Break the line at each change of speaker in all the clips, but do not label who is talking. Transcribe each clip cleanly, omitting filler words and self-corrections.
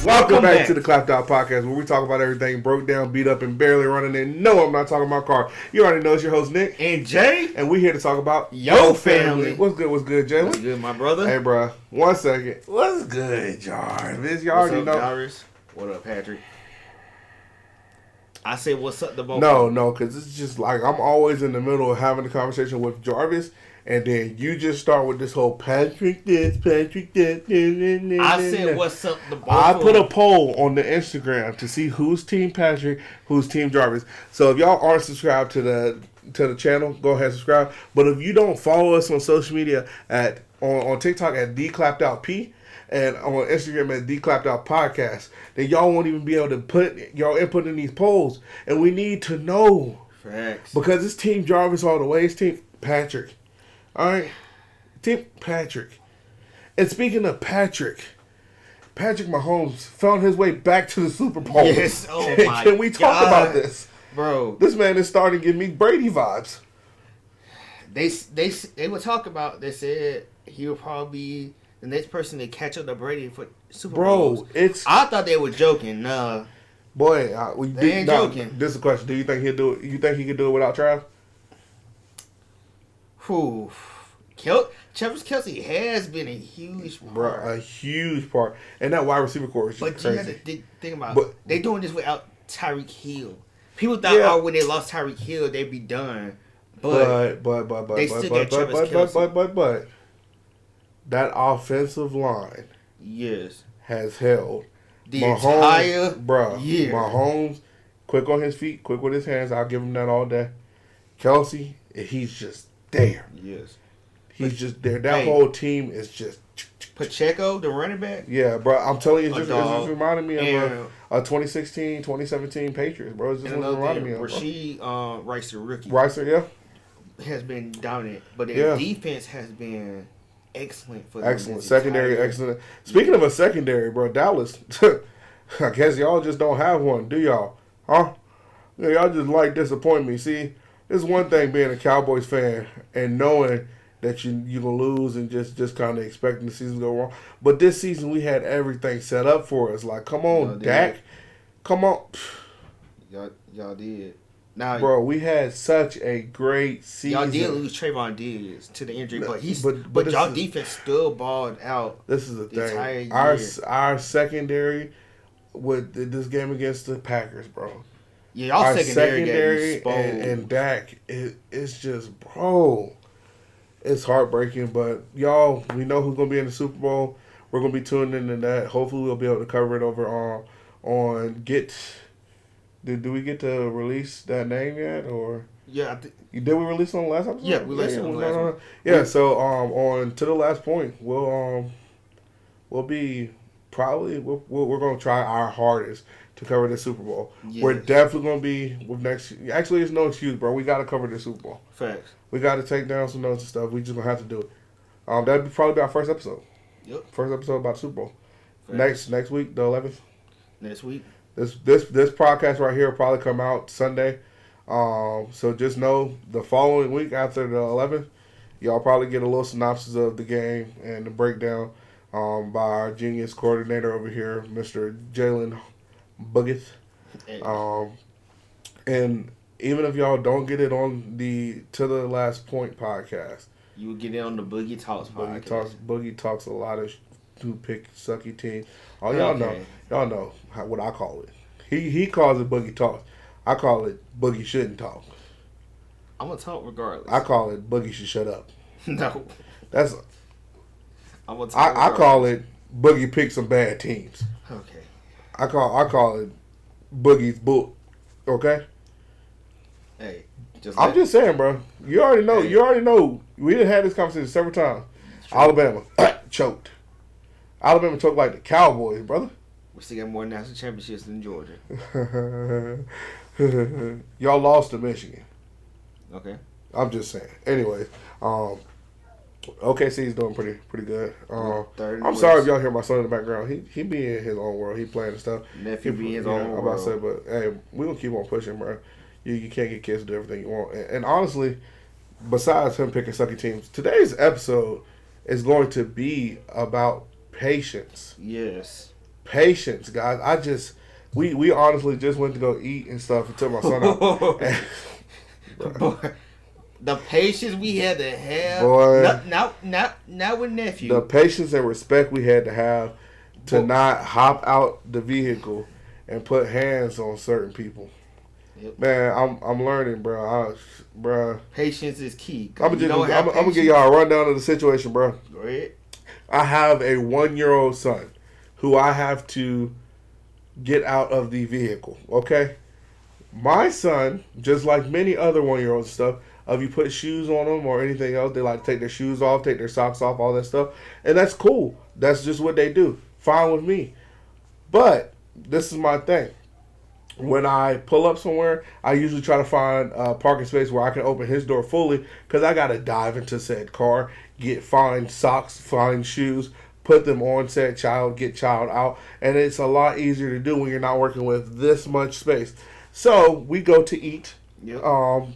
Welcome back to the Clapped Out Podcast, where we talk about everything broke down, beat up, and barely running. And no, I'm not talking about car. You already know it's your host Nick
and Jay,
and we're here to talk about
your family.
What's good? What's good, Jay?
What's good, my brother?
Hey, bro. 1 second. What's good, Jarvis? You already know.
Jarvis? What up, Patrick? I say what's up to both.
No, because it's just like I'm always in the middle of having a conversation with Jarvis. And then you just start with this whole Patrick this, Patrick that.
I said, what's up the both?
I put a poll on the Instagram to see who's Team Patrick, who's Team Jarvis. So if y'all aren't subscribed to the channel, go ahead and subscribe. But if you don't follow us on social media on TikTok at TheClappedOutP and on Instagram at TheClappedOutPodcast, then y'all won't even be able to put y'all input in these polls. And we need to know.
Facts.
Because it's Team Jarvis all the way. It's Team Patrick. All right, Team Patrick. And speaking of Patrick Mahomes found his way back to the Super Bowl.
Yes, oh my
Can we talk about this?
Bro.
This man is starting to give me Brady vibes.
They would talk about, they said he would probably be the next person to catch up to Brady for Super Bowls. I thought they were joking. Nah.
Boy,
they ain't joking.
This is a question. Do you think he'll do it? You think he could do it without Trav?
Whew. Travis Kelce has been a huge part.
Bro, a huge part. And that wide receiver core is just crazy.
But you have to think about it. They doing this without Tyreek Hill. People thought, when they lost Tyreek Hill, they'd be done. But they still got Travis Kelce.
But that offensive line has held
the entire year.
Mahomes, quick on his feet, quick with his hands. I'll give him that all day. Kelce, he's just there.
Yes.
He's just there. That whole team is just...
Pacheco, the running back?
Yeah, bro. I'm telling you, it's just reminding me of a 2016, 2017 Patriots, bro. It's just reminding me of.
Rashee Rice, the rookie.
Ricer, yeah.
Has been dominant. But their defense has been excellent for them.
Excellent. Secondary, excellent. Speaking of a secondary, bro, Dallas, I guess y'all just don't have one, do y'all? Huh? Yeah, y'all just disappoint me. See, it's one thing being a Cowboys fan and knowing that you're going to lose and just kind of expecting the season to go wrong. But this season, we had everything set up for us. Like, come on, Dak. Come on.
Y'all did. Now,
bro, we had such a great season.
Y'all did lose Trayvon Diggs to the injury, but y'all defense still balled out.
This is the thing.
Entire year.
Our secondary with this game against the Packers, bro.
Yeah, y'all secondary
and Dak, it's just, bro, it's heartbreaking. But y'all, we know who's gonna be in the Super Bowl. We're gonna be tuned into that. Hopefully, we'll be able to cover it over on Get. Did we get to release that name yet, or did we release it on the last episode?
Yeah, we released it on the last one.
Yeah, so on to the last point, we'll be probably we're gonna try our hardest to cover the Super Bowl. Yes. We're definitely gonna be with next. Actually, there's no excuse, bro. We gotta cover the Super Bowl.
Facts.
We gotta take down some notes and stuff. We just gonna have to do it. That'd probably be our first episode.
Yep.
First episode about the Super Bowl. Facts. Next week, the 11th.
Next week.
This podcast right here will probably come out Sunday. So just know the following week after the 11th, y'all probably get a little synopsis of the game and the breakdown by our genius coordinator over here, Mr. Jalen Buggeth. And even if y'all don't get it on the To the Last Point podcast,
you will get it on the Boogie Talks podcast.
Boogie Talks a lot of who pick sucky teams. Oh, y'all know what I call it. He calls it Boogie Talks. I call it Boogie Shouldn't Talk.
I'm gonna talk regardless.
I call it Boogie Should Shut Up.
No,
that's.
I'm gonna talk.
I call it Boogie Pick Some Bad Teams.
Okay.
I call it Boogie's Book. Okay.
Hey,
I'm just saying, bro. You already know. Hey. You already know. We done had this conversation several times. Alabama choked. Alabama choked like the Cowboys, brother.
We still got more national championships than Georgia.
Y'all lost to Michigan.
Okay.
I'm just saying. Anyways, OKC is doing pretty good. I'm sorry if y'all hear my son in the background. He be in his own world. He playing and stuff.
Nephew be in his own world.
I'm about to say, but hey, we gonna keep on pushing, bro. You can't get kids to do everything you want. And honestly, besides him picking sucky teams, today's episode is going to be about patience.
Yes.
patience, guys. We honestly just went to go eat and stuff and took my son out.
Boy, the patience we had to have. Boy. Not with nephew.
The patience and respect we had to have to not hop out the vehicle and put hands on certain people. Yep. Man, I'm learning, bro. Bro.
Patience is key.
I'm gonna give y'all a rundown of the situation, bro.
Go ahead.
I have a 1-year-old son who I have to get out of the vehicle, okay? My son, just like many other 1-year-olds and stuff, if you put shoes on them or anything else, they like to take their shoes off, take their socks off, all that stuff. And that's cool. That's just what they do. Fine with me. But this is my thing. When I pull up somewhere, I usually try to find a parking space where I can open his door fully because I got to dive into said car, find socks, find shoes, put them on said child, get child out. And it's a lot easier to do when you're not working with this much space. So we go to eat. Yep.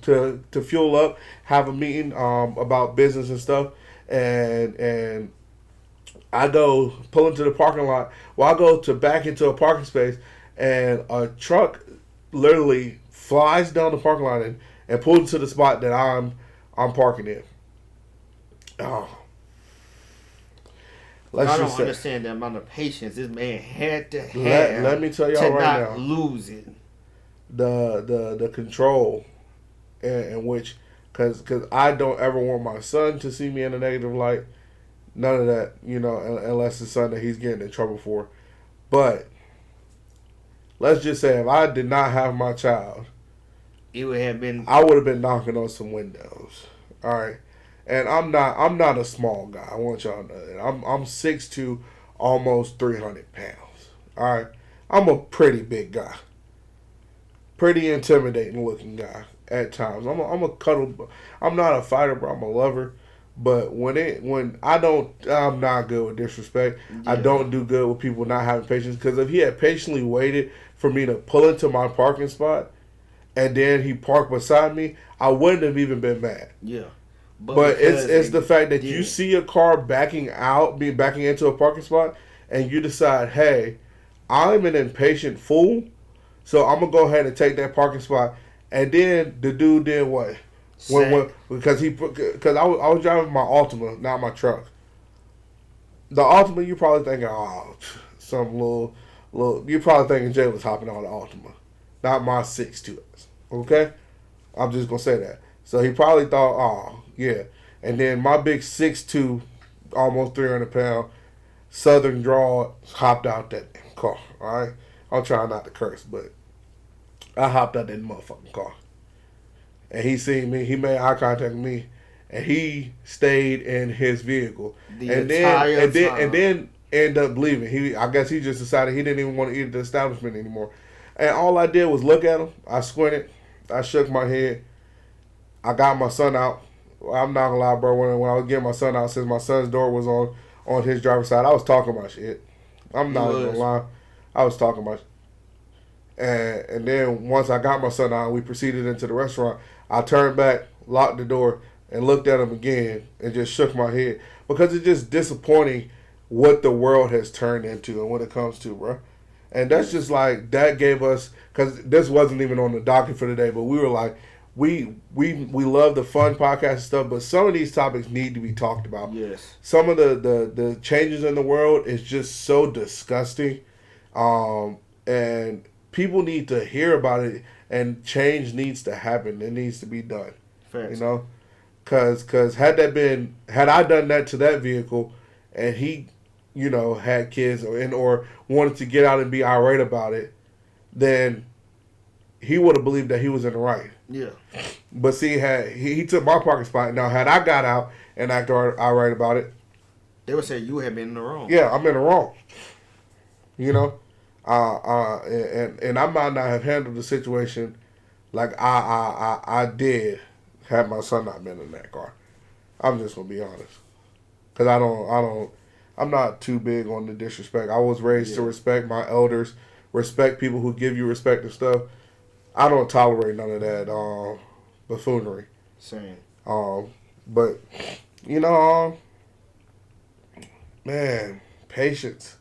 To fuel up, have a meeting about business and stuff, and I go pull into the parking lot. Well, I go to back into a parking space, and a truck literally flies down the parking lot and pulls into the spot that I'm parking in. Oh.
I don't understand the amount of patience this man had to have.
Let me tell y'all right now.
Lose it.
The control in which, because I don't ever want my son to see me in a negative light. None of that, unless it's something that he's getting in trouble for. But let's just say if I did not have my child,
I would have been
knocking on some windows. All right. And I'm not a small guy. I want y'all to know that. I'm 6'2", almost 300 pounds. All right. I'm a pretty big guy. Pretty intimidating looking guy at times. I'm a cuddle. I'm not a fighter, but I'm a lover. But I'm not good with disrespect. Yeah. I don't do good with people not having patience. Because if he had patiently waited for me to pull into my parking spot, and then he parked beside me, I wouldn't have even been mad.
Yeah.
But it's the fact that you see a car backing into a parking spot, and you decide, hey, I'm an impatient fool, so I'm gonna go ahead and take that parking spot. And then the dude did what? Because I was driving my Altima, not my truck. The Altima, you probably thinking, some little. You probably thinking Jay was hopping on the Altima, not my 6'2". Okay, I'm just gonna say that. So he probably thought, yeah. And then my big 6'2", almost 300 pound Southern draw hopped out that car. All right, I'm trying not to curse, but I hopped out that motherfucking car. And he seen me. He made eye contact with me, and he stayed in his vehicle. And then ended up leaving. I guess he just decided he didn't even want to eat at the establishment anymore. And all I did was look at him. I squinted. I shook my head. I got my son out. I'm not gonna lie, bro. When I was getting my son out, since my son's door was on his driver's side, I was talking my shit. I'm not gonna lie. I was talking my shit. And then once I got my son out, we proceeded into the restaurant. I turned back, locked the door, and looked at him again and just shook my head. Because it's just disappointing what the world has turned into and what it comes to, bro. And that's just like, that gave us, because this wasn't even on the docket for today, but we were like, we love the fun podcast and stuff, but some of these topics need to be talked about.
Yes.
Some of the changes in the world is just so disgusting. And people need to hear about it, and change needs to happen. It needs to be done.
Fair.
Because had I done that to that vehicle, and he, had kids or wanted to get out and be irate about it, then he would have believed that he was in the right.
Yeah.
But see, he took my parking spot. Now, had I got out and acted irate about it,
they would say you had been in the wrong.
Yeah, I'm in the wrong. And I might not have handled the situation like I did had my son not been in that car. I'm just gonna be honest, because I'm not too big on the disrespect. I was raised to respect my elders, respect people who give you respect and stuff. I don't tolerate none of that buffoonery.
Same.
But man, patience.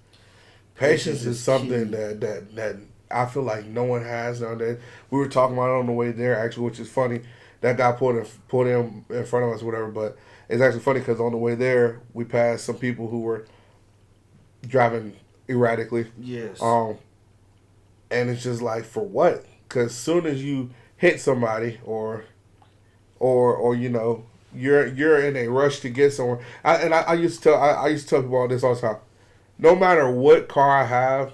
Patience is something that I feel like no one has nowadays. We were talking about it on the way there, actually, which is funny. That guy pulled in front of us, whatever. But it's actually funny because on the way there, we passed some people who were driving erratically.
Yes.
And it's just like, for what? Because soon as you hit somebody, or you know, you're in a rush to get somewhere. I used to tell people all this all the time. No matter what car I have,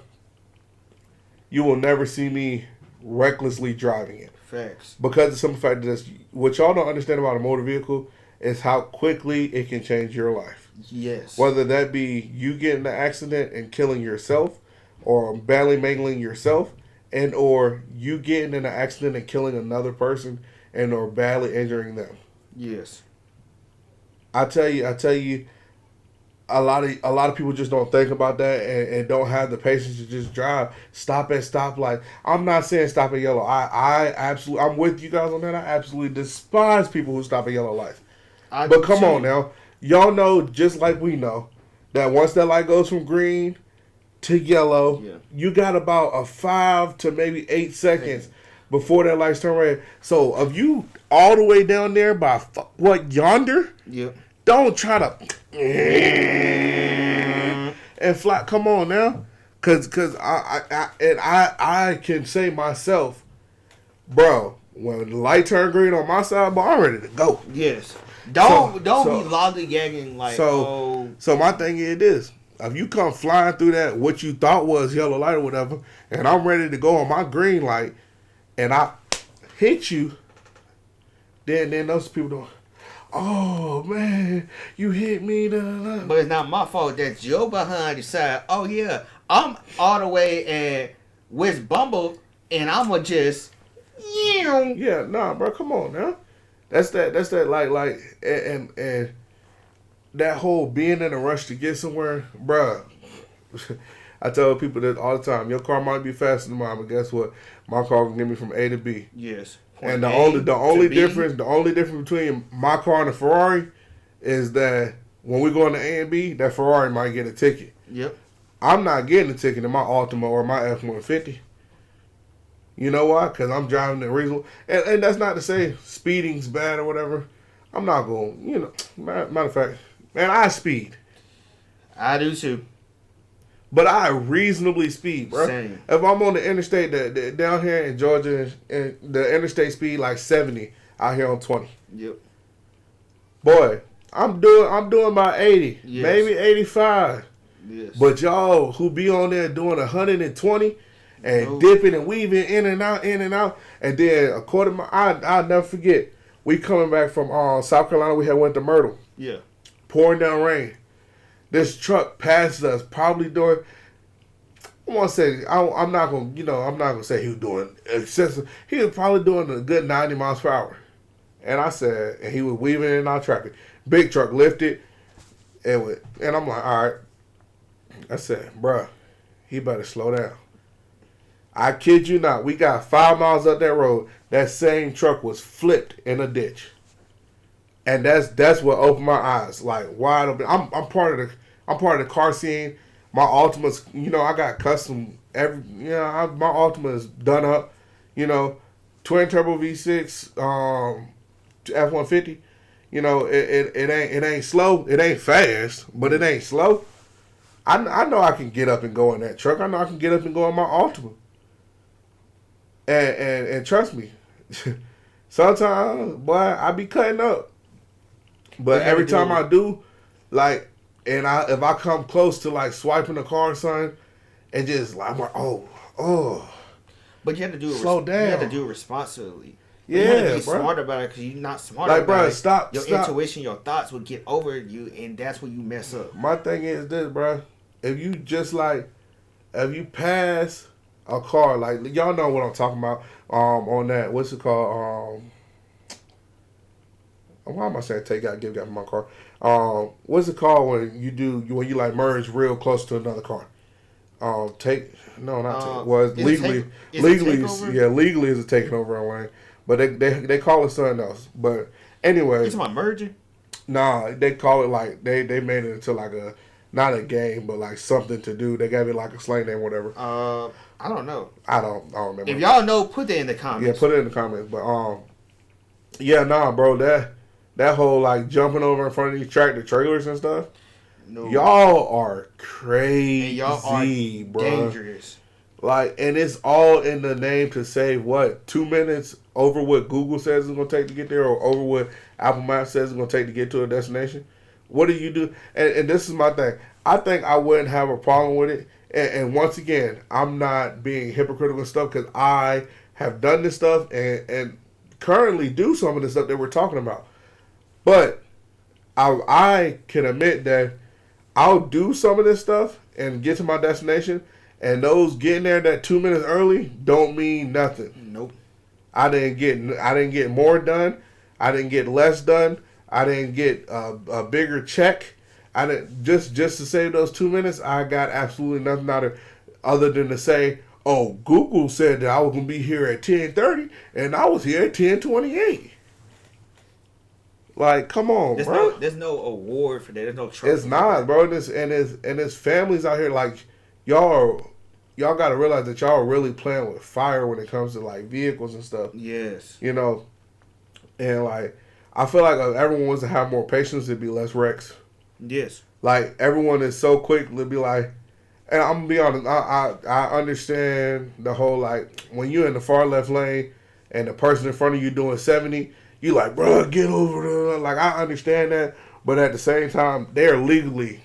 you will never see me recklessly driving it.
Facts.
Because of some fact that what y'all don't understand about a motor vehicle is how quickly it can change your life.
Yes.
Whether that be you getting in an accident and killing yourself, or badly mangling yourself, and or you getting in an accident and killing another person, and or badly injuring them.
Yes.
I tell you, a lot of people just don't think about that and don't have the patience to just drive. Stop at stoplight. I'm not saying stop at yellow. I absolutely, I'm with you guys on that. I absolutely despise people who stop at yellow lights. But come on now, y'all know just like we know that once that light goes from green to yellow, you got about a 5 to maybe 8 seconds before that lights turn red. So if you all the way down there by yonder, don't try to and flat. Come on now, cause I can say myself, bro. When the light turn green on my side, but I'm ready to go.
Yes. Don't be lollygagging like.
So my thing is this: if you come flying through that what you thought was yellow light or whatever, and I'm ready to go on my green light, and I hit you, then those people don't. Oh man, you hit me.
But it's not my fault that Joe behind decide. Oh yeah, I'm all the way at West Bumble, and I'ma just.
Yeah, nah, bro, come on now. That's that like and that whole being in a rush to get somewhere, bruh. I tell people that all the time. Your car might be faster than mine, but guess what? My car can get me from A to B.
Yes.
And the only difference between my car and a Ferrari is that when we go into A and B, that Ferrari might get a ticket.
Yep.
I'm not getting a ticket in my Altima or my F-150. You know why? Because I'm driving the reasonable. And that's not to say speeding's bad or whatever. I'm not going, you know. Matter of fact, man, I speed.
I do too.
But I reasonably speed, bro.
Same.
If I'm on the interstate, the down here in Georgia, and the interstate speed like 70 out here on 20.
Yep.
Boy, I'm doing about 80, maybe 85.
Yes.
But y'all who be on there doing 120 and dipping and weaving in and out, and then according to I'll never forget, we coming back from South Carolina. We had went to Myrtle.
Yeah.
Pouring down rain. This truck passed us probably doing. I want to say I'm not gonna say he was doing excessive. He was probably doing a good 90 miles per hour, and he was weaving in our traffic. Big truck lifted, and I'm like, all right. I said, bruh, he better slow down. I kid you not. We got 5 miles up that road. That same truck was flipped in a ditch, and that's what opened my eyes like wide open. I'm part of the car scene. My Altima's, I got custom my Altima is done up, twin turbo V6, F-150. It ain't slow. It ain't fast, but it ain't slow. I know I can get up and go in that truck. I know I can get up and go in my Altima. And trust me, sometimes, boy, I be cutting up. But every time I do, like, and if I come close to like swiping the car or something, and just like I'm like, oh.
But you have to do it.
Slow down.
You have to do it responsibly.
Yeah,
you have to be
bro.
smart about it because you're not smart
like,
about
bro,
it.
Stop.
Your intuition, your thoughts will get over you, and that's where you mess up.
My thing is this, bro. If you pass a car, like y'all know what I'm talking about. On that, what's it called? Why am I saying take out, give out my car? What's it called when you like merge real close to another car? Legally is a taking over a lane, but they call it something else. But anyway,
you talking about merging?
Nah, they call it like they made it into like Not a game, but like something to do. They gave it like a slang name or whatever.
I don't know.
I don't remember.
If y'all know, put it in the comments.
Yeah, put it in the comments. But yeah, nah, bro, that whole like jumping over in front of these tractor trailers and stuff. No. Y'all are crazy, and y'all are bro. Dangerous. Like, and it's all in the name to save what 2 minutes over what Google says it's gonna take to get there, or over what Apple Maps says it's gonna take to get to a destination. What do you do? And this is my thing. I think I wouldn't have a problem with it. And once again, I'm not being hypocritical and stuff because I have done this stuff and currently do some of the stuff that we're talking about. But I can admit that I'll do some of this stuff and get to my destination, and those getting there that 2 minutes early don't mean nothing.
Nope.
I didn't get more done. I didn't get less done. I didn't get a bigger check. I didn't just to save those 2 minutes. I got absolutely nothing out of other than to say, "Oh, Google said that I was gonna be here at 10:30, and I was here at 10:28." Like, come on, bro.
There's no award for that. There's no trophy.
It's not, bro. And there's families out here like y'all got to realize that y'all are really playing with fire when it comes to like vehicles and stuff.
Yes.
You know, and like I feel like if everyone wants to have more patience, it'd be less wrecks.
Yes.
Like everyone is so quick to be like, and I'm gonna be honest, I understand the whole like when you're in the far left lane and the person in front of you doing 70. You like, bro, get over there. Like, I understand that. But at the same time, they're legally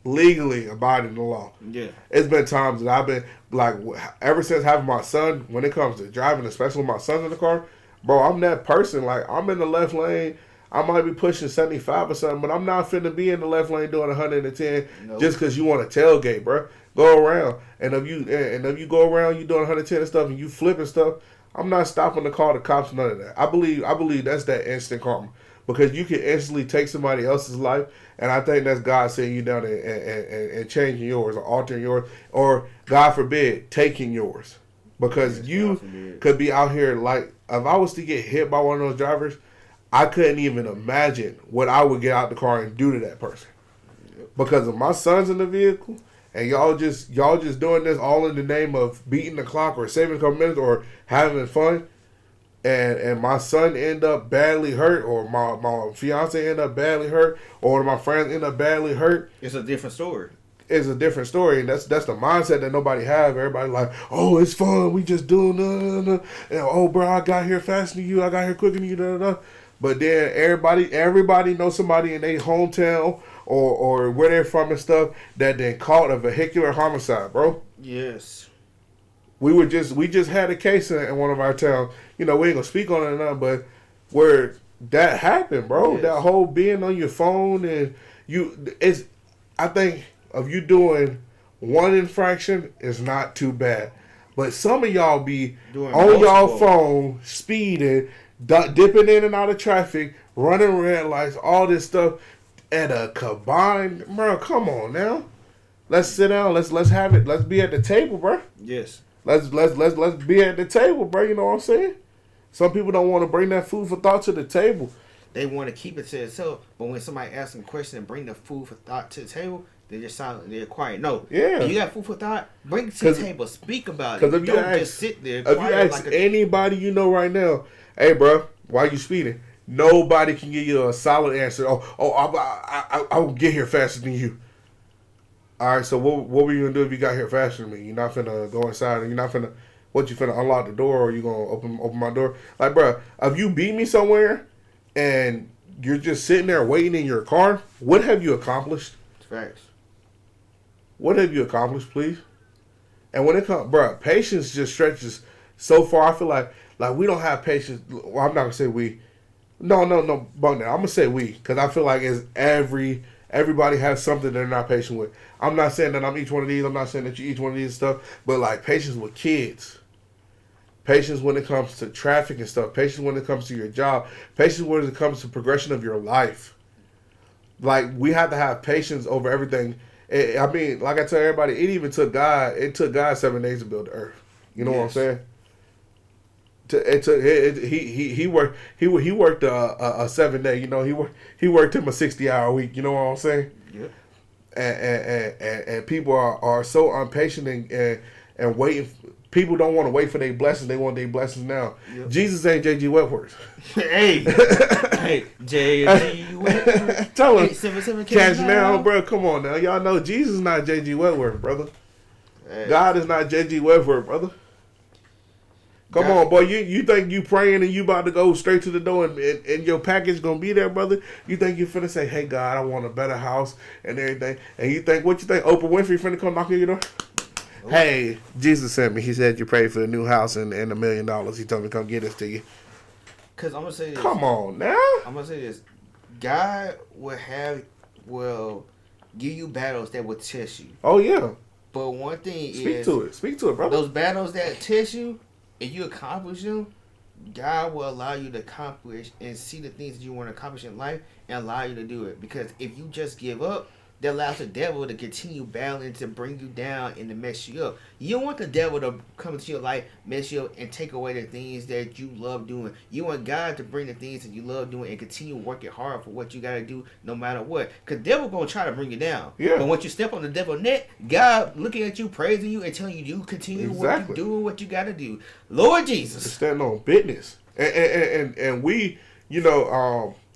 abiding the law.
Yeah.
It's been times that I've been, like, ever since having my son, when it comes to driving, especially with my son in the car, bro, I'm that person. Like, I'm in the left lane. I might be pushing 75 or something, but I'm not finna be in the left lane doing 110 just because you want to tailgate, bro. Go around. And if you go around, you doing 110 and stuff, and you flipping stuff, I'm not stopping to call the cops, none of that. I believe that's that instant karma. Because you can instantly take somebody else's life, and I think that's God sitting you down and changing yours or altering yours, or God forbid, taking yours. Because you could be out here like, if I was to get hit by one of those drivers, I couldn't even imagine what I would get out the car and do to that person. Because if my son's in the vehicle, and y'all just doing this all in the name of beating the clock or saving a couple minutes or having fun, and my son end up badly hurt, or my fiance end up badly hurt, or my friends end up badly hurt.
It's a different story.
It's a different story, and that's the mindset that nobody have. Everybody like, oh, it's fun. We just doing and oh, bro, I got here faster than you. I got here quicker than you. But then everybody knows somebody in their hometown or where they're from and stuff that then caught a vehicular homicide, bro.
Yes.
We just had a case in one of our towns. You know, we ain't gonna speak on it or nothing, but where that happened, bro. Yes. That whole being on your phone and I think of you doing one infraction is not too bad. But some of y'all be doing on y'all phone, speeding, dipping in and out of traffic, running red lights, all this stuff at a combined, bro. Come on now, let's sit down. Let's have it. Let's be at the table, bro.
Yes.
Let's be at the table, bro. You know what I'm saying? Some people don't want to bring that food for thought to the table.
They want to keep it to themselves. But when somebody asks them a question and bring the food for thought to the table, they're just silent. They're quiet. No.
Yeah.
If you got food for thought, bring it to the table. Speak about it.
Because don't
just sit there
quiet. If you ask anybody you know right now, hey, bro, why you speeding? Nobody can give you a solid answer. I'll get here faster than you. All right, so what were you gonna do if you got here faster than me? You're not finna go inside, and you're not finna. What, you finna unlock the door, or you gonna open my door? Like, bro, if you beat me somewhere, and you're just sitting there waiting in your car, what have you accomplished?
Facts.
What have you accomplished, please? And when it comes, bro, patience just stretches so far. I feel like we don't have patience. Well, I'm not gonna say we. No, bunk that. I'm gonna say we, because I feel like it's everybody has something they're not patient with. I'm not saying that I'm each one of these. I'm not saying that you each one of these stuff. But like patience with kids, patience when it comes to traffic and stuff, patience when it comes to your job, patience when it comes to progression of your life. Like, we have to have patience over everything. I mean, like I tell everybody, it even took God. It took God 7 days to build the earth. You know what I'm saying? He worked a 7 day. You know, he worked him a 60-hour week. You know what I'm saying?
Yeah.
and people are so impatient and waiting. People don't want to wait for their blessings. They want their blessings now. Yep. Jesus ain't J.G. Wentworth.
Hey, J.G. Wentworth.
Tell him. Cash now, bro. Come on now. Y'all know Jesus is not J.G. Wentworth, brother. Hey. God is not J.G. Wentworth, brother. Come on, boy. You think you praying and you about to go straight to the door and your package going to be there, brother? You think you finna say, hey, God, I want a better house and everything. And you think, what you think? Oprah Winfrey finna come knock on your door? Hey, Jesus sent me. He said you prayed for a new house and $1 million. He told me to come get this to you.
Because I'm going to say this.
Come on now.
I'm going to say this. God will give you battles that will test you.
Oh, yeah.
But one thing
Speak to it, brother.
Those battles that test you, and you accomplish them, God will allow you to accomplish and see the things that you want to accomplish in life and allow you to do it. Because if you just give up, that allows the devil to continue battling to bring you down and to mess you up. You don't want the devil to come into your life, mess you up, and take away the things that you love doing. You want God to bring the things that you love doing and continue working hard for what you got to do no matter what. Because the devil going to try to bring you down.
Yeah.
But once you step on the devil's neck, God looking at you, praising you, and telling you continue what you doing, what you got to do. Lord Jesus.
Stand on business. And we,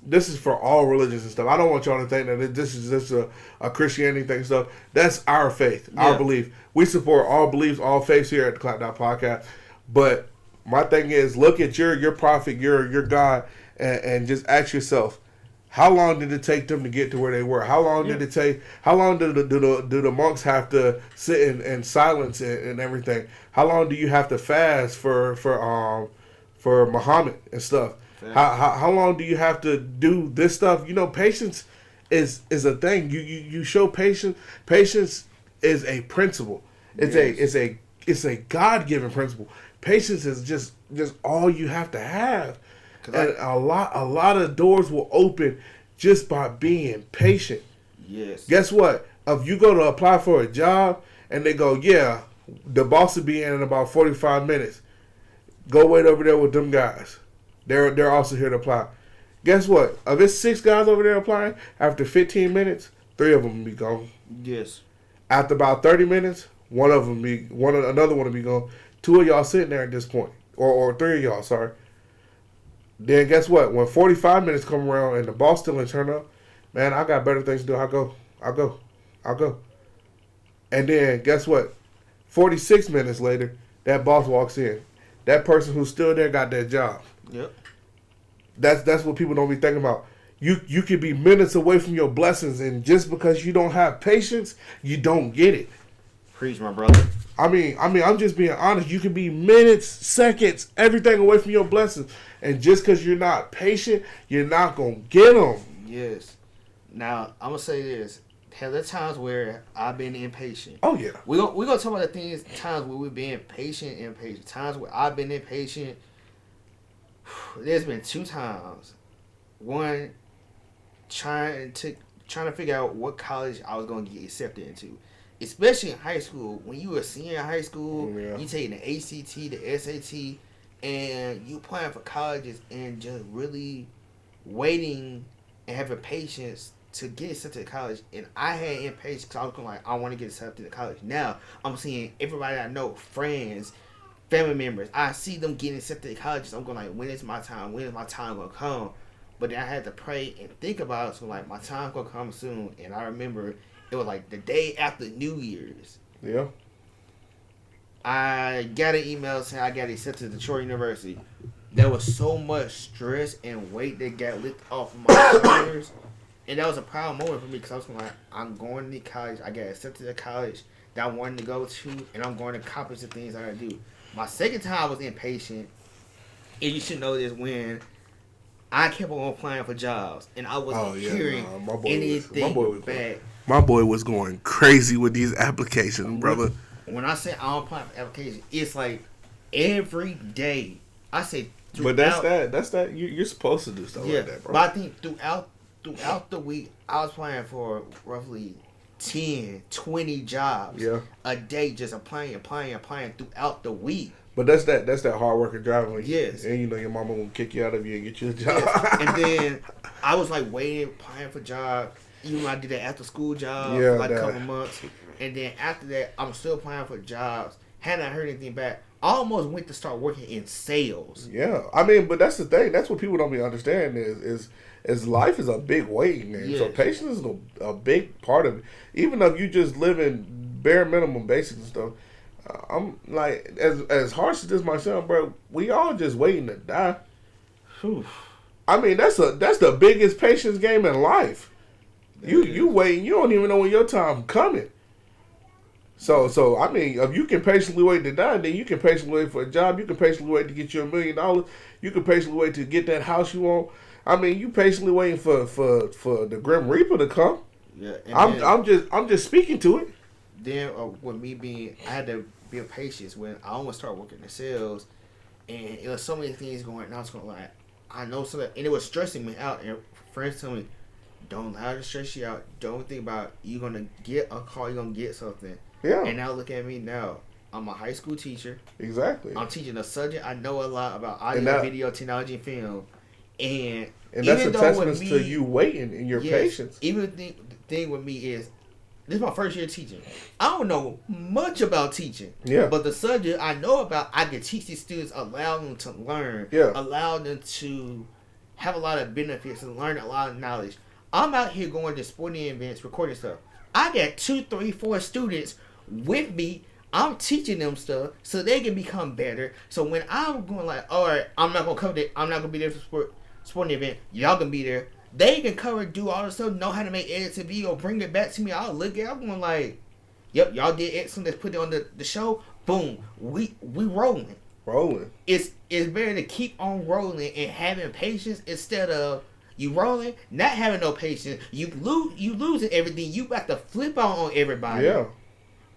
this is for all religions and stuff. I don't want y'all to think that this is just a Christianity thing and stuff. That's our faith, our belief. We support all beliefs, all faiths here at the Clap Down Podcast. But my thing is, look at your prophet, your God, and just ask yourself, how long did it take them to get to where they were? How long did it take? How long do the monks have to sit in silence and everything? How long do you have to fast for Muhammad and stuff? How long do you have to do this stuff? Patience is a thing. You show patience. Patience is a principle. It's a God-given principle. Patience is just all you have to have. And a lot of doors will open just by being patient.
Yes.
Guess what? If you go to apply for a job and they go, yeah, the boss will be in about 45 minutes. Go wait over there with them guys. They're also here to apply. Guess what? If it's 6 guys over there applying, after 15 minutes, 3 of them will be gone.
Yes.
After about 30 minutes, another one will be gone. 2 of y'all sitting there at this point, or 3 of y'all. Sorry. Then guess what? When 45 minutes come around and the boss still ain't turn up, man, I got better things to do. I'll go. And then guess what? 46 minutes later, that boss walks in. That person who's still there got that job.
Yep.
That's what people don't be thinking about. You could be minutes away from your blessings, and just because you don't have patience, you don't get it.
Preach, my brother.
I mean, I'm just being honest. You can be minutes, seconds, everything away from your blessings, and just because you're not patient, you're not gonna get them.
Yes. Now I'm gonna say this: have there times where I've been impatient?
Oh yeah.
We gonna talk about the times where we've been patient and impatient. Times where I've been impatient. There's been 2 times. One, trying to figure out what college I was going to get accepted into. Especially in high school. When you were a senior in high school, you taking the ACT, the SAT, and you applying for colleges and just really waiting and having patience to get accepted to college. And I had impatience because I was going like, I want to get accepted to college. Now, I'm seeing everybody I know, friends, family members, I see them getting accepted to colleges. I'm going like, when is my time? When is my time going to come? But then I had to pray and think about it. So like, my time going to come soon. And I remember it was like the day after New Year's.
Yeah.
I got an email saying I got accepted to Detroit University. There was so much stress and weight that got lifted off of my shoulders. And that was a proud moment for me because I was like, I'm going to college. I got accepted to college that I wanted to go to. And I'm going to accomplish the things I got to do. My second time I was impatient, and you should know this, when I kept on applying for jobs, and I wasn't hearing anything back.
My boy was going crazy with these applications, brother.
When I say I'm applying for applications, it's like every day. I say
but that's that. You're supposed to do stuff like that, bro.
But I think throughout the week, I was applying for roughly 10, 20 jobs a day, just applying throughout the week.
But that's that hard work and driving.
Yes.
And your mama will kick you out of you and get you a job.
Yes. And then I was like waiting, applying for jobs. even when I did that after school job
Yeah,
for like a
that.
couple months, and then after that, I'm still applying for jobs. Hadn't heard anything back. I almost went to start working in sales.
Yeah, I mean, but that's the thing. That's what people don't be understanding is life is a big waiting game. So
Yes.
patience is a big part of it. Even if you just live in bare minimum basics and stuff, I'm like as harsh as this might sound, bro. We all just waiting to die.
Whew.
I mean, that's the biggest patience game in life. You waiting. You don't even know when your time coming. So I mean, if you can patiently wait to die, then you can patiently wait for a job. You can patiently wait to get you $1 million. You can patiently wait to get that house you want. I mean, you patiently waiting for the Grim Reaper to come.
Yeah, and
I'm just speaking to it.
then with me being, I had to be patient when I almost started working in sales, and it was so many things going. And I was going like, I know something, and it was stressing me out. And friends tell me, don't allow it to stress you out. Don't think about you're gonna get a call, you're gonna get something.
Yeah,
And now look at me now. I'm a high school teacher.
exactly.
I'm teaching a subject I know a lot about audio,
And that-
video, technology, and film. And
And that's a
even though
testament
with
to
me-
you waiting and your
yes,
patience.
Even the thing with me is, this is my first year teaching. I don't know much about teaching.
Yeah.
But the subject I know about, I can teach these students, allow them to learn.
Yeah.
Allow them to have a lot of benefits and learn a lot of knowledge. I'm out here going to sporting events, recording stuff. I got 2, 3, 4 students with me. I'm teaching them stuff so they can become better. So when I'm going like, all right, I'm not gonna cover that. I'm not gonna be there for sporting event. Y'all can be there. They can cover, do all the stuff, know how to make edits and video, bring it back to me. I'll look at it. I'm going like, yep, y'all did excellent. Let's put it on the show. Boom, we rolling.
Rolling.
It's better to keep on rolling and having patience instead of you rolling, not having no patience. You losing everything. You got to flip out on everybody.
Yeah.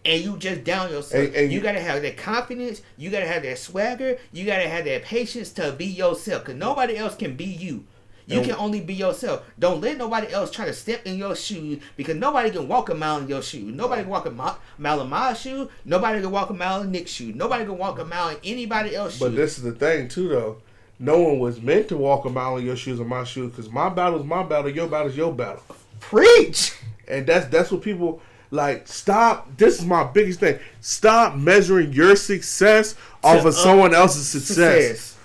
And you just down yourself.
And
you gotta have that confidence. You gotta have that swagger. You gotta have that patience to be yourself. Cause nobody else can be you. You
And-
can only be yourself. Don't let nobody else try to step in your shoes because nobody can walk a mile in your shoes. Nobody can walk a mile in my shoe. Nobody can walk a mile in Nick's shoe. Nobody can walk a mile in anybody else's shoe.
But this is the thing too, though. No one was meant to walk a mile in your shoes or my shoes, because my battle is my battle, your battle is your battle.
Preach.
And that's what people like. Stop. This is my biggest thing. Stop measuring your success off of someone else's success.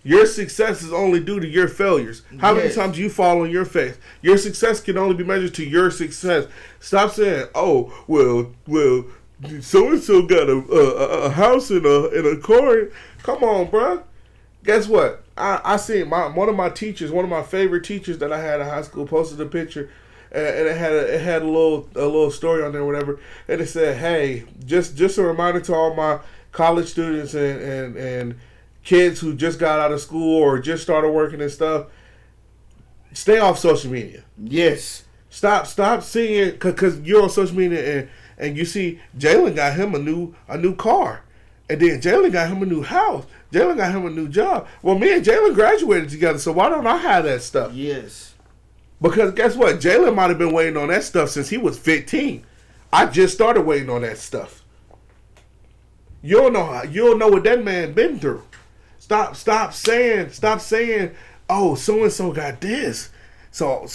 Your success is only due to your failures. How many
Yes.
times you fall on your face? Your success can only be measured to your success. Stop saying, "Oh, well, so and so got a house and a car." Come on, bruh. Guess what? I seen one of my teachers, one of my favorite teachers that I had in high school, posted a picture, and it had a little story on there, or whatever, and it said, "Hey, just a reminder to all my college students and kids who just got out of school or just started working and stuff, stay off social media.
Yes.
Stop seeing, because you're on social media and you see Jalen got him a new car, and then Jalen got him a new house. Jalen got him a new job. Well, me and Jalen graduated together, so why don't I have that stuff?
Yes.
Because guess what? Jalen might have been waiting on that stuff since he was 15. I just started waiting on that stuff. You don't know what that man been through. Stop saying, oh, so and so got this. So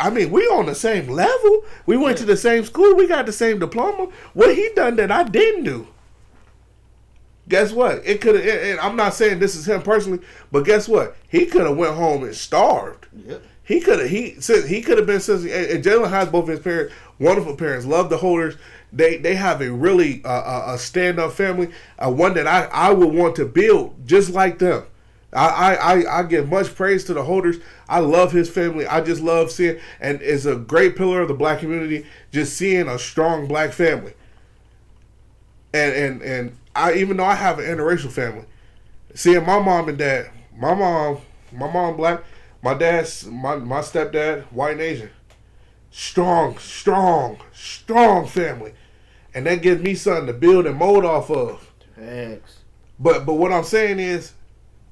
I mean, we on the same level. We went to the same school. We got the same diploma. What he done that I didn't do? Guess what? It could have. And I'm not saying this is him personally, but guess what? He could have went home and starved.
Yep.
He could have. He could have been. And Jalen has both his parents, wonderful parents, love the Holders. They have a really a stand up family, one that I would want to build just like them. I give much praise to the Holders. I love his family. I just love seeing, and it's a great pillar of the black community, just seeing a strong black family. And I, even though I have an interracial family, seeing my mom and dad, my mom black, my stepdad white and Asian, strong family, and that gives me something to build and mold off of.
Thanks.
But what I'm saying is,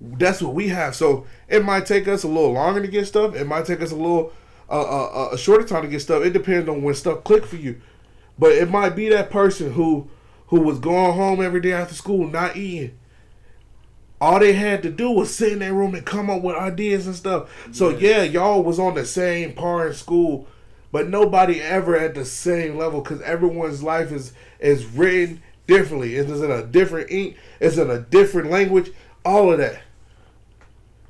that's what we have. So it might take us a little longer to get stuff. It might take us a little a shorter time to get stuff. It depends on when stuff click for you. But it might be that person who was going home every day after school not eating. All they had to do was sit in their room and come up with ideas and stuff. So yeah, y'all was on the same par in school, but nobody ever at the same level because everyone's life is written differently. It's in a different ink. It's in a different language. All of that.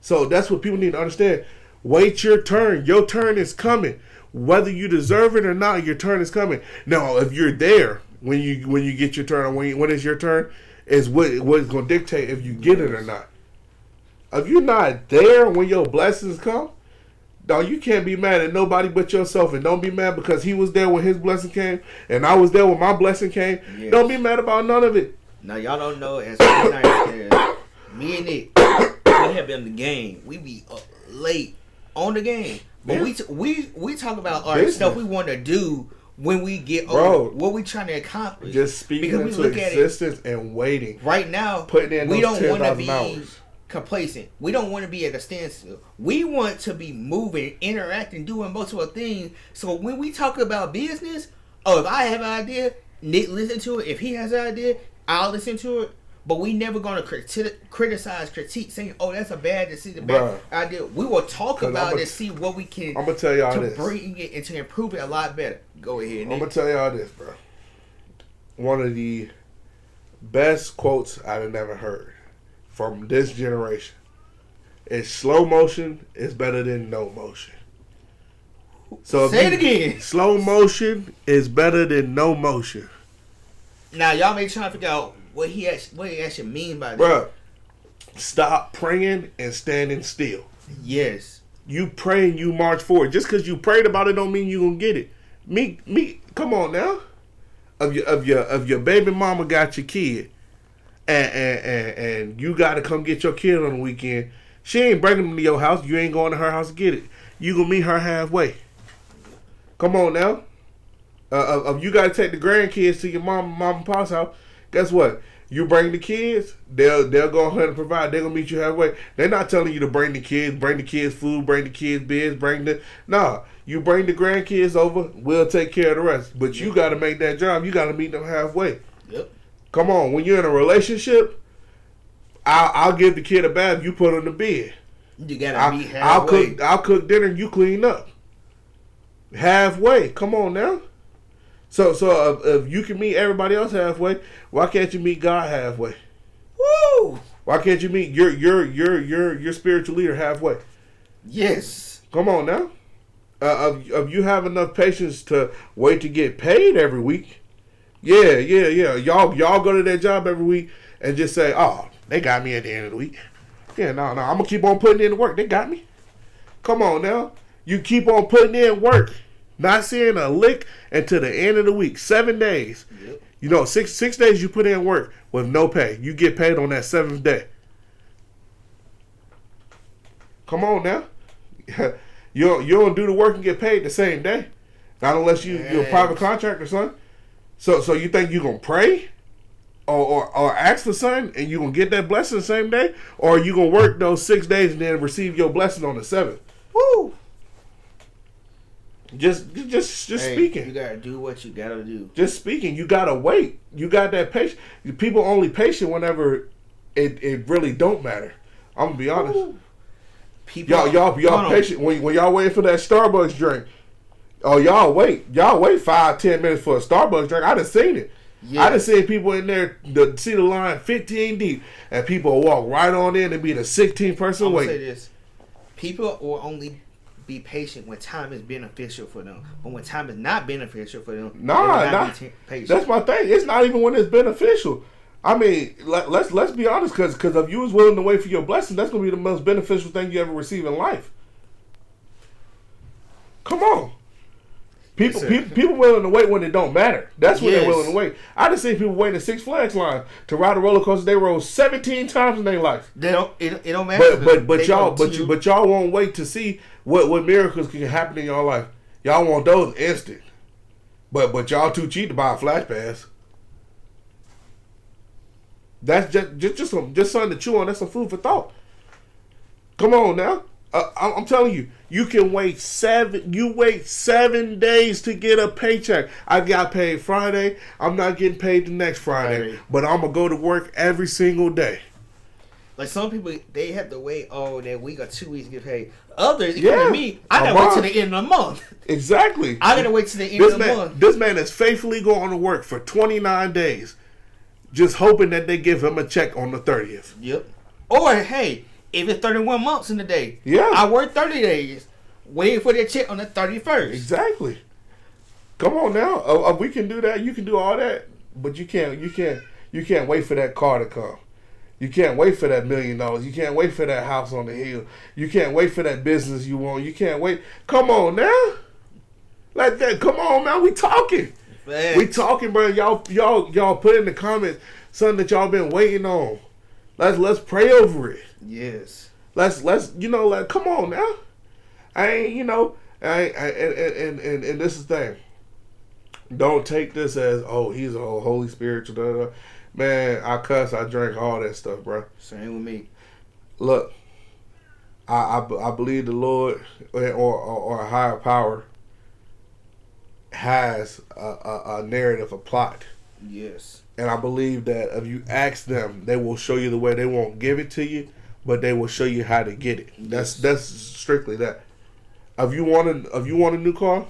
So that's what people need to understand. Wait your turn. Your turn is coming. Whether you deserve it or not, your turn is coming. Now, if you're there when you get your turn, or when it's your turn, is what's going to dictate if you get it or not. If you're not there when your blessings come, no, you can't be mad at nobody but yourself. And don't be mad because he was there when his blessing came, and I was there when my blessing came. Yes. Don't be mad about none of it.
Now, y'all don't know, as me and Nick, we have been in the game. We be up late on the game. But we talk about our stuff we want to do when we get older. What we trying to accomplish.
Just speaking into existence and waiting.
Right now, we don't want to be complacent. We don't want to be at a standstill. We want to be moving, interacting, doing multiple things. So when we talk about business, if I have an idea, Nick listen to it. If he has an idea, I'll listen to it. But we never gonna critique, saying, "Oh, that's a bad decision, bad idea." We will talk about it and see what we can.
I'm gonna tell y'all
to
this.
Bring it and to improve it a lot better. Go ahead, Nick.
I'm gonna tell y'all this, bro. One of the best quotes I've never heard from this generation is slow motion is better than no motion. So
say it again.
Slow motion is better than no motion.
Now y'all may try to figure out what he actually mean by that.
Bruh, stop praying and standing still.
Yes.
You pray and you march forward. Just because you prayed about it don't mean you gonna get it. Me, come on now. Of your baby mama got your kid, and you gotta come get your kid on the weekend. She ain't bringing them to your house. You ain't going to her house to get it. You gonna meet her halfway. Come on now. If you gotta take the grandkids to your mom and pop's house, guess what? You bring the kids, they'll go ahead and provide. They're gonna meet you halfway. They're not telling you to bring the kids food, bring the kids beds, nah. You bring the grandkids over, we'll take care of the rest. But you gotta make that job. You gotta meet them halfway.
Yep.
Come on, when you're in a relationship, I'll give the kid a bath. You put on the bed.
You gotta meet halfway.
I'll cook dinner. You clean up. Halfway. Come on now. So if you can meet everybody else halfway, why can't you meet God halfway?
Woo!
Why can't you meet your spiritual leader halfway?
Yes.
Come on now. If you have enough patience to wait to get paid every week, yeah. Y'all go to that job every week and just say, "Oh, they got me at the end of the week." Yeah, no, I'm gonna keep on putting in the work. They got me. Come on now. You keep on putting in work. Not seeing a lick until the end of the week. 7 days.
Yep.
You know, six days you put in work with no pay. You get paid on that 7th day. Come on now. You don't do the work and get paid the same day. Not unless you're a private contractor, son. So you think you're going to pray? Or ask for something and you're going to get that blessing the same day? Or are you going to work those 6 days and then receive your blessing on the 7th? Woo! Just speaking.
You gotta do what you gotta do.
Just speaking. You gotta wait. You got that patience. People only patient whenever it really don't matter. I'm gonna be honest. Ooh. Y'all patient when y'all waiting for that Starbucks drink. Oh, y'all wait 5-10 minutes for a Starbucks drink. I done seen it. Yeah. I done seen people in there see the line 15 deep, and people walk right on in and be the 16th person waiting.
I'm gonna say this: people will only be patient when time is beneficial for them, but when time is not beneficial for them, patient.
That's my thing. It's not even when it's beneficial. I mean, let's be honest, because if you was willing to wait for your blessing, that's gonna be the most beneficial thing you ever receive in life. Come on, people willing to wait when it don't matter. That's when they're willing to wait. I just seen people waiting in Six Flags line to ride a roller coaster they rode 17 times in their life.
It don't matter.
But y'all won't wait to see what miracles can happen in your life. Y'all want those instant. But y'all too cheap to buy a flash pass. That's just something to chew on. That's some food for thought. Come on now. I'm telling you, you can wait 7 days to get a paycheck. I got paid Friday. I'm not getting paid the next Friday. But I'm gonna go to work every single day.
Like some people, they have to wait that week or 2 weeks to get paid. Others,
Yeah.
including me, I gotta wait till the end of the month.
Exactly.
I gotta wait till the end of the month.
This man is faithfully going to work for 29 days, just hoping that they give him a check on the 30th.
Yep. Or hey, if it's 31 months in the day,
Yeah.
I work 30 days, waiting for their check on the 31st.
Exactly. Come on now, we can do that. You can do all that, but you can't wait for that car to come. You can't wait for that $1 million. You can't wait for that house on the hill. You can't wait for that business you want. You can't wait. Come on now, like that. Come on now, we talking.
Facts.
We talking, bro. Y'all put in the comments something that y'all been waiting on. Let's pray over it.
Yes.
Let's come on now. And this is the thing. Don't take this as, oh, he's a Holy Spirit. Blah, blah. Man, I cuss, I drink, all that stuff, bro.
Same with me.
Look, I believe the Lord or a higher power has a narrative, a plot.
Yes.
And I believe that if you ask them, they will show you the way. They won't give it to you, but they will show you how to get it. That's strictly that. If you want a new car,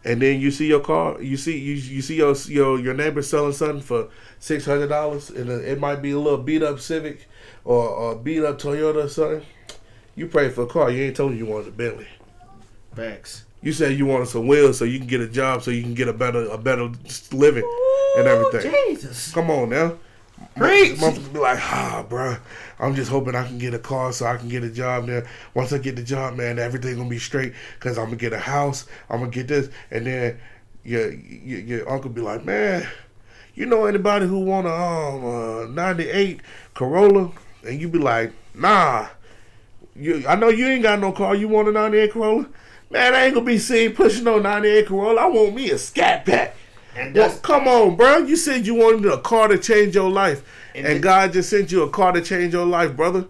and then you see your car, you see your neighbor selling something for $600, and it might be a little beat up Civic or a beat up Toyota or something. You pray for a car. You ain't told you wanted a Bentley.
Facts.
You said you wanted some wheels so you can get a job, so you can get a better living and everything.
Jesus.
Come on now.
Preach.
Motherfuckers be like, bro, I'm just hoping I can get a car so I can get a job there. Once I get the job, man, everything gonna be straight because I'm gonna get a house. I'm gonna get this, and then your uncle be like, man, you know anybody who want a 98 Corolla? And you be like, nah. I know you ain't got no car. You want a 98 Corolla? Man, I ain't gonna be seen pushing no 98 Corolla. I want me a Scat Pack.
And
Well, come on, bro. You said you wanted a car to change your life, and God just sent you a car to change your life, brother.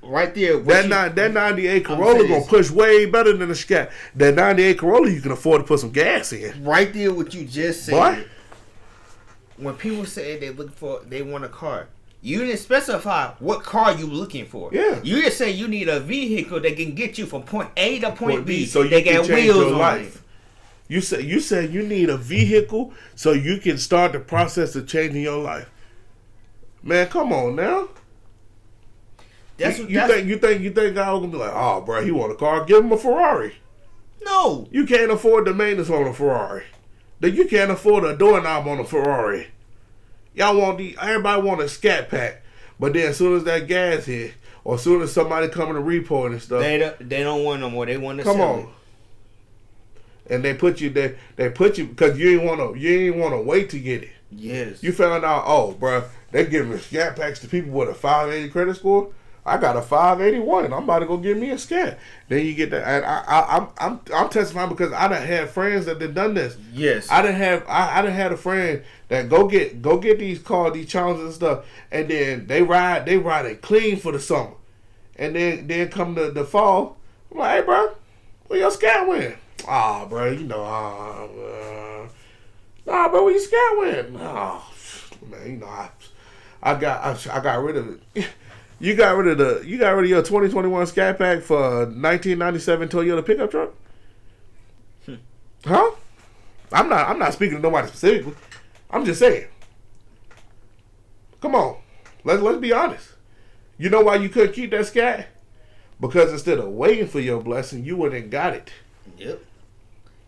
Right there.
That 98 Corolla gonna push way better than the Scat. That 98 Corolla you can afford to put some gas in.
Right there, what you just said.
Boy.
When people say they want a car, you didn't specify what car you looking for.
Yeah.
You just say you need a vehicle that can get you from point A to point B.
So you
they
can
got
change
wheels
your
on
life.
it.
You said you need a vehicle so you can start the process of changing your life. Man, come on now. You think God gonna be like, oh, bro, he want a car? Give him a Ferrari.
No.
You can't afford the maintenance on a Ferrari. You can't afford a doorknob on a Ferrari. Everybody want a Scat Pack, but then as soon as that gas hit, or as soon as somebody come in the repo and stuff,
they don't want no more. They want to
come
sell
on.
it.
And they put you because you ain't want to wait to get it.
Yes.
You found out, oh, bro, they giving Scat Packs to people with a 580 credit score. I got a 581. I'm about to go get me a Scat. Then you get that, and I'm testifying because I done had friends that done this.
Yes.
I done had a friend that go get these cars, these challenges and stuff, and then they ride it clean for the summer, and then come the fall. I'm like, hey, bro, where your Scat went? Ah, bro, nah, bro, where your Scat went? Oh, man, I got rid of it. You got rid of your 2021 Scat Pack for a 1997 Toyota pickup truck? Huh? I'm not speaking to nobody specifically. I'm just saying. Come on. Let's be honest. You know why you couldn't keep that Scat? Because instead of waiting for your blessing, you went and got it.
Yep.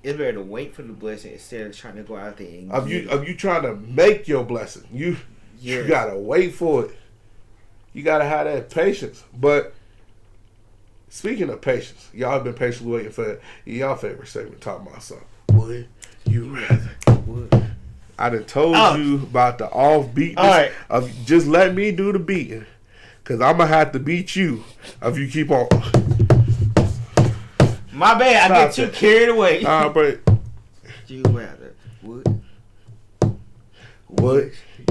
It's better to wait for the blessing instead of trying to go out there and
Of you trying to make your blessing. You gotta wait for it. You gotta have that patience. But speaking of patience, y'all have been patiently waiting for y'all favorite segment, talking about something. Would you rather? I done told you about the offbeatness
right.
of just let me do the beating. Cause I'm gonna have to beat you if you keep on.
My bad, I get too carried away.
But
you rather would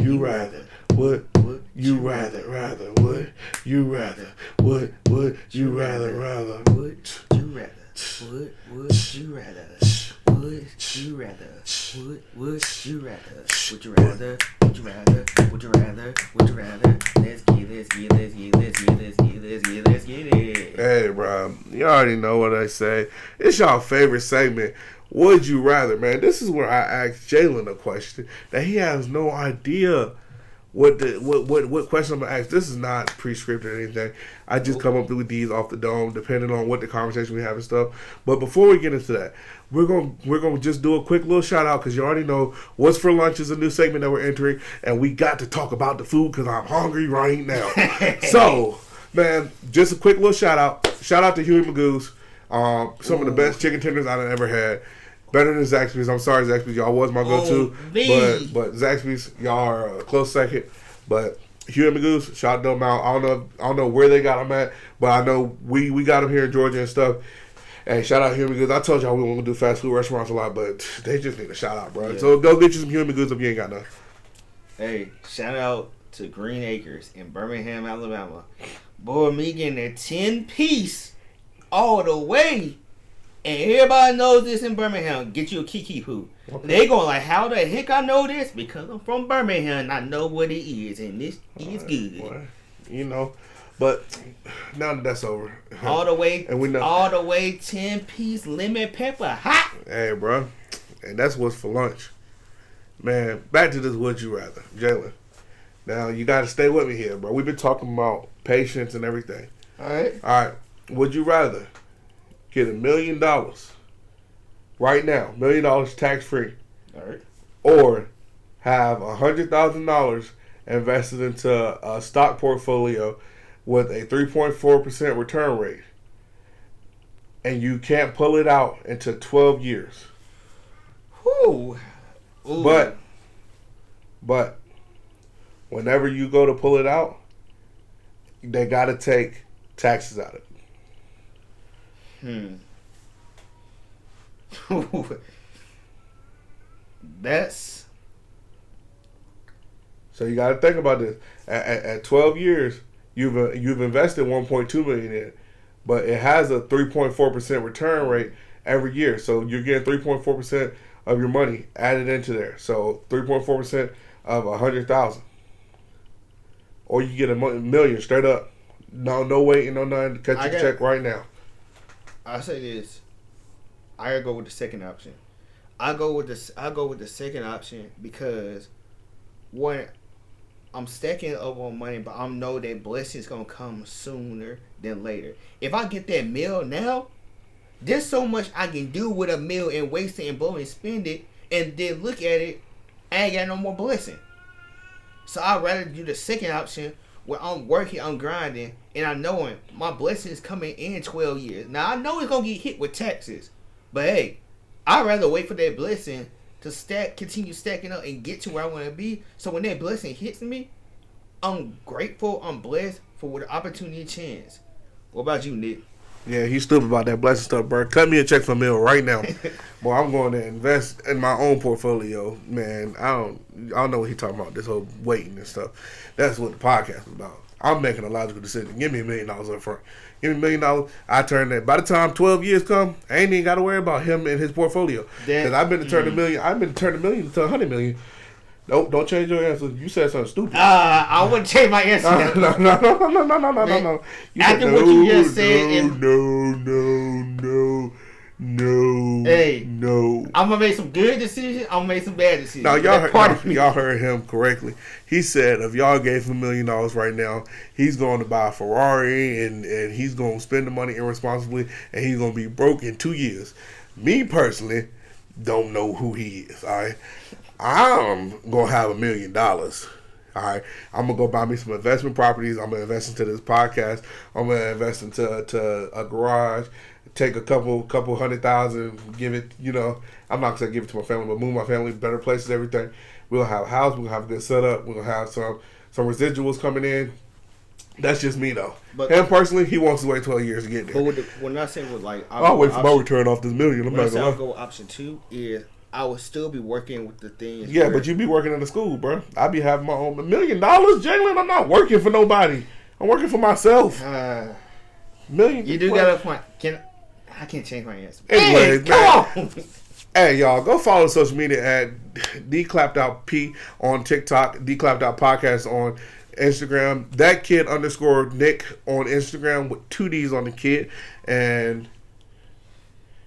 you rather? Would you rather would you rather? Would you rather
would you rather? Would you rather? Would Would you rather? Would you rather? Would you rather? Would you rather? Would you rather? Would you rather? Let's get it.
Hey, bro, you already know what I say. It's y'all favorite segment. Would you rather, man? This is where I ask Jalen a question that he has no idea what question I'm gonna ask. This is not pre-scripted or anything. I just come up with these off the dome, depending on what the conversation we have and stuff. But before we get into that, we're gonna just do a quick little shout out because you already know what's for lunch is a new segment that we're entering, and we got to talk about the food because I'm hungry right now. So, man, just a quick little shout out. Shout out to Huey Magoo's. Some of the best chicken tenders I've ever had. Better than Zaxby's. I'm sorry, Zaxby's. Y'all was my go-to. But Zaxby's, y'all are a close second. But Huey Magoo's, shout them out. I don't know where they got them at, but I know we got them here in Georgia and stuff. Hey, shout out Huey Magoo's. I told y'all we want to do fast food restaurants a lot, but they just need a shout out, bro. Yeah. So go get you some Huey Magoo's if you ain't got none.
Hey, shout out to Green Acres in Birmingham, Alabama. Boy, me getting a 10-piece all the way. And everybody knows this in Birmingham. Get you a Kiki Poo. Okay. They going like, how the heck I know this? Because I'm from Birmingham and I know what it is. And this is good.
Boy, you know. But now that that's over.
All the way.
And we know.
All the way 10-piece lemon pepper hot.
Hey, bro. And that's what's for lunch. Man, back to this would you rather. Jalen. Now, you got to stay with me here, bro. We've been talking about patience and everything.
All right.
All right. Would you rather get $1 million right now, $1 million tax free,
all right,
or have $100,000 invested into a stock portfolio with a 3.4% return rate, and you can't pull it out until 12 years?
Ooh.
But whenever you go to pull it out, they got to take taxes out of it.
That's
so you got to think about this. At 12 years, you've invested 1.2 million in it, but it has a 3.4% return rate every year. So you're getting 3.4% of your money added into there. So 3.4% of 100,000, or you get $1 million straight up. No waiting, no nothing. Cut your check right now.
I say this. I gotta go with the second option. I go with the second option because one, I'm stacking up on money, but I know that blessings gonna come sooner than later. If I get that meal now, there's so much I can do with a meal and waste it and blow and spend it, and then look at it, I ain't got no more blessing. So I'd rather do the second option where I'm working, I'm grinding, and I know my blessings coming in 12 years. Now, I know it's going to get hit with taxes. But, hey, I'd rather wait for that blessing to continue stacking up and get to where I want to be. So when that blessing hits me, I'm grateful, I'm blessed for the opportunity and chance. What about you, Nick?
Yeah, he's stupid about that blessing stuff, bro. Cut me a check for a meal right now. Boy, I'm going to invest in my own portfolio, man. I don't know what he's talking about, this whole waiting and stuff. That's what the podcast is about. I'm making a logical decision. Give me $1 million up front. Give me $1 million. I turn that. By the time 12 years come, I ain't even got to worry about him and his portfolio. Because I've been to turn $1 million. I've been to turn $1 million to $100 million. Nope, don't change your answer. You said something stupid.
I wouldn't change my answer.
No.
After what you just said.
No.
Hey.
No.
I'm going to make some good decisions. I'm going to make some bad decisions.
Now, y'all heard him correctly. He said if y'all gave him $1 million right now, he's going to buy a Ferrari and he's going to spend the money irresponsibly and he's going to be broke in 2 years. Me personally, don't know who he is, all right? I'm going to have $1 million. All right, I'm gonna go buy me some investment properties. I'm gonna invest into this podcast. I'm gonna invest into a garage. Take a couple $100,000. Give it, I'm not gonna give it to my family, but move my family to better places. Everything. We'll have a house. We're gonna have a good setup. We're gonna have some residuals coming in. That's just me though. But him personally, he wants to wait 12 years to get there.
But when I say
I'll wait for my return off this $1 million.
When I say I'll go option 2 is I would still be working with the things.
Yeah, but you be working in the school, bro. I be having my own $1 million, Jalen. I'm not working for nobody. I'm working for myself. $1 million.
You do got a point. I can't change my answer.
Anyways,
come on.
Hey, y'all, go follow social media at DClappedOutP on TikTok, DClappedOutPodcast on Instagram. That kid _ Nick on Instagram with 2 D's on the kid. And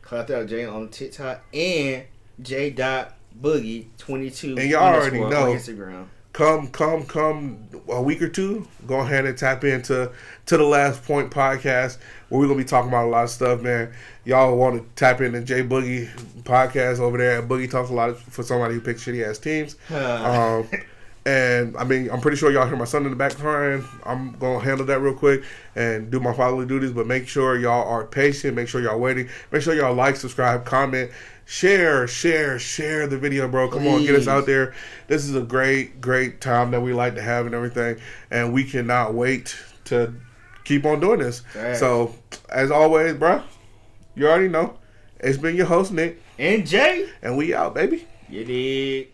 Clapped Out J on TikTok and J.Boogie22
And y'all already know.
on Instagram.
Come a week or two, go ahead and tap into the Last Point podcast where we're gonna be talking about a lot of stuff, man. Y'all want to tap into J Boogie podcast over there at Boogie Talks a lot for somebody who picks shitty ass teams. And I mean, I'm pretty sure y'all hear my son in the back crying. I'm gonna handle that real quick and do my fatherly duties, but make sure y'all are patient. Make sure y'all waiting. Make sure y'all like, subscribe, comment. Share the video, bro. Come on, get us out there. This is a great time that we like to have and everything. And we cannot wait to keep on doing this.
Right.
So, as always, bro, you already know. It's been your host, Nick.
And Jay.
And we out, baby.
You did.